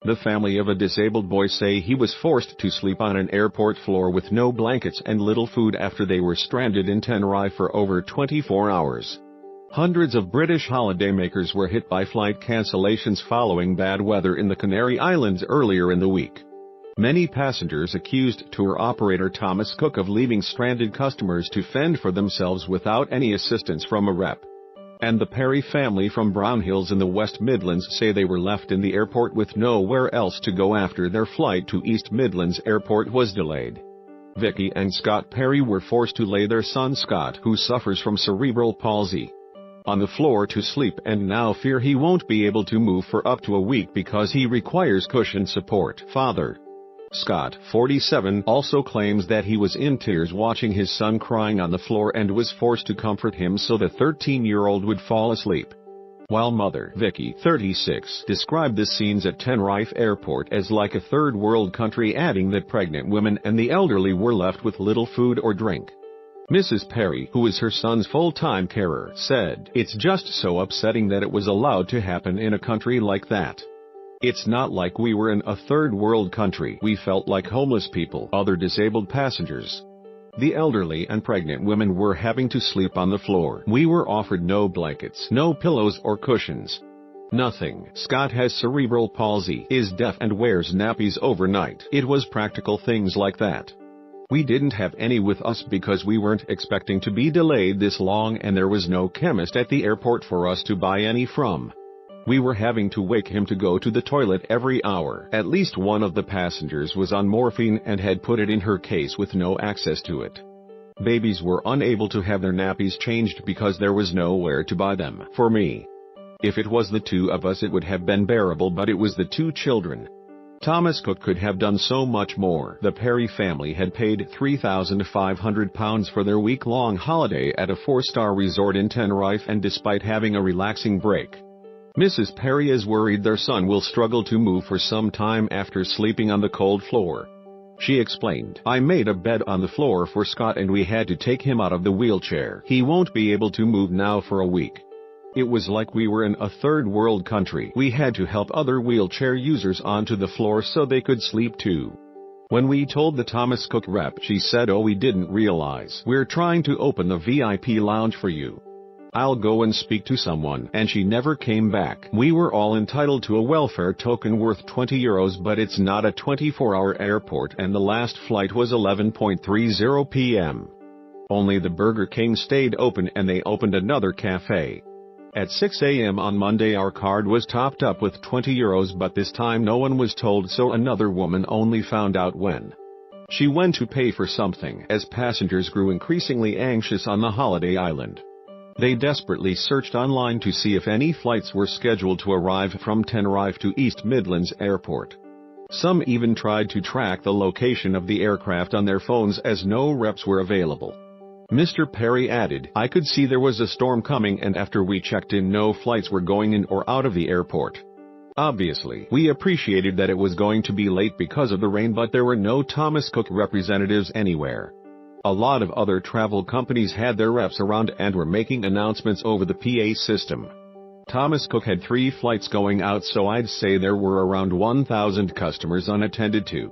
The family of a disabled boy say he was forced to sleep on an airport floor with no blankets and little food after they were stranded in Tenerife for over 24 hours. Hundreds of British holidaymakers were hit by flight cancellations following bad weather in the Canary Islands earlier in the week. Many passengers accused tour operator Thomas Cook of leaving stranded customers to fend for themselves without any assistance from a rep. And the Perry family from Brownhills in the West Midlands say they were left in the airport with nowhere else to go after their flight to East Midlands Airport was delayed. Vicky and Scott Perry were forced to lay their son Scott, who suffers from cerebral palsy, on the floor to sleep and now fear he won't be able to move for up to a week because he requires cushion support. Father Scott, 47, also claims that he was in tears watching his son crying on the floor and was forced to comfort him so the 13-year-old would fall asleep. While mother Vicky, 36, described the scenes at Tenerife Airport as like a third world country, adding that pregnant women and the elderly were left with little food or drink. Mrs. Perry, who is her son's full-time carer, said, "It's just so upsetting that it was allowed to happen in a country like that. It's not like we were in a third world country. We felt like homeless people." Other disabled passengers, the elderly and pregnant women, were having to sleep on the floor. "We were offered no blankets, no pillows or cushions. Nothing. Scott has cerebral palsy, is deaf and wears nappies overnight. It was practical things like that. We didn't have any with us because we weren't expecting to be delayed this long and there was no chemist at the airport for us to buy any from. We were having to wake him to go to the toilet every hour." At least one of the passengers was on morphine and had put it in her case with no access to it. Babies were unable to have their nappies changed because there was nowhere to buy them. "For me, if it was the two of us it would have been bearable, but it was the two children." Thomas Cook could have done so much more. The Perry family had paid £3,500 for their week-long holiday at a 4-star resort in Tenerife, and despite having a relaxing break, Mrs. Perry is worried their son will struggle to move for some time after sleeping on the cold floor. She explained, "I made a bed on the floor for Scott and we had to take him out of the wheelchair. He won't be able to move now for a week. It was like we were in a third world country. We had to help other wheelchair users onto the floor so they could sleep too." When we told the Thomas Cook rep, she said, "Oh, we didn't realize. We're trying to open the VIP lounge for you. I'll go and speak to someone," and she never came back. "We were all entitled to a welfare token worth €20, but it's not a 24-hour airport and the last flight was 11:30 p.m. Only the Burger King stayed open and they opened another cafe. At 6 a.m. on Monday our card was topped up with €20, but this time no one was told, so another woman only found out when she went to pay for something." As passengers grew increasingly anxious on the holiday island, they desperately searched online to see if any flights were scheduled to arrive from Tenerife to East Midlands Airport. Some even tried to track the location of the aircraft on their phones as no reps were available. Mr. Perry added, "I could see there was a storm coming and after we checked in no flights were going in or out of the airport. Obviously, we appreciated that it was going to be late because of the rain, but there were no Thomas Cook representatives anywhere. A lot of other travel companies had their reps around and were making announcements over the PA system. Thomas Cook had 3 flights going out, so I'd say there were around 1,000 customers unattended to.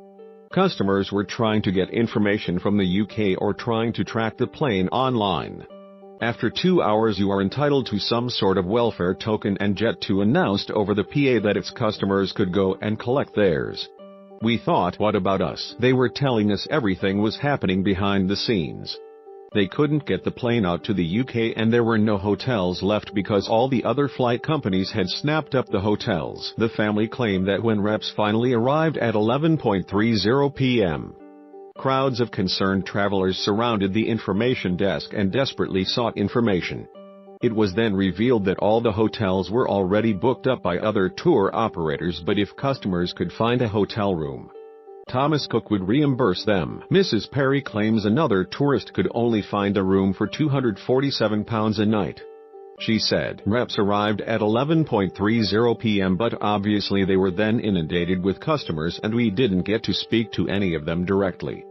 Customers were trying to get information from the UK or trying to track the plane online. After 2 hours you are entitled to some sort of welfare token, and Jet2 announced over the PA that its customers could go and collect theirs. We thought, what about us? They were telling us everything was happening behind the scenes. They couldn't get the plane out to the UK and there were no hotels left because all the other flight companies had snapped up the hotels." The family claimed that when reps finally arrived at 11:30 p.m., crowds of concerned travelers surrounded the information desk and desperately sought information. It was then revealed that all the hotels were already booked up by other tour operators, but if customers could find a hotel room, Thomas Cook would reimburse them. Mrs. Perry claims another tourist could only find a room for £247 a night. She said, "Reps arrived at 11:30 p.m. but obviously they were then inundated with customers and we didn't get to speak to any of them directly."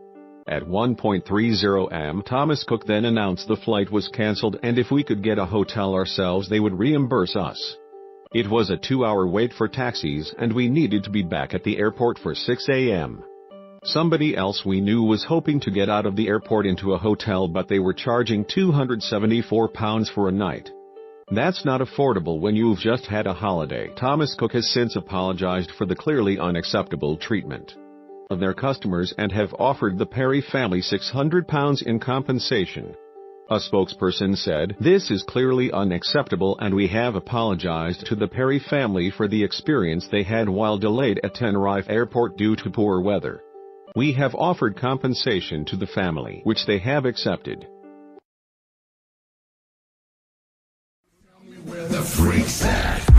At 1:30 am, Thomas Cook then announced the flight was cancelled and if we could get a hotel ourselves they would reimburse us. It was a 2-hour wait for taxis and we needed to be back at the airport for 6 a.m. Somebody else we knew was hoping to get out of the airport into a hotel, but they were charging £274 for a night. That's not affordable when you've just had a holiday. Thomas Cook has since apologized for the clearly unacceptable treatment of their customers and have offered the Perry family £600 in compensation. A spokesperson said, "This is clearly unacceptable and we have apologized to the Perry family for the experience they had while delayed at Tenerife Airport due to poor weather. We have offered compensation to the family, which they have accepted." Where the freaks at?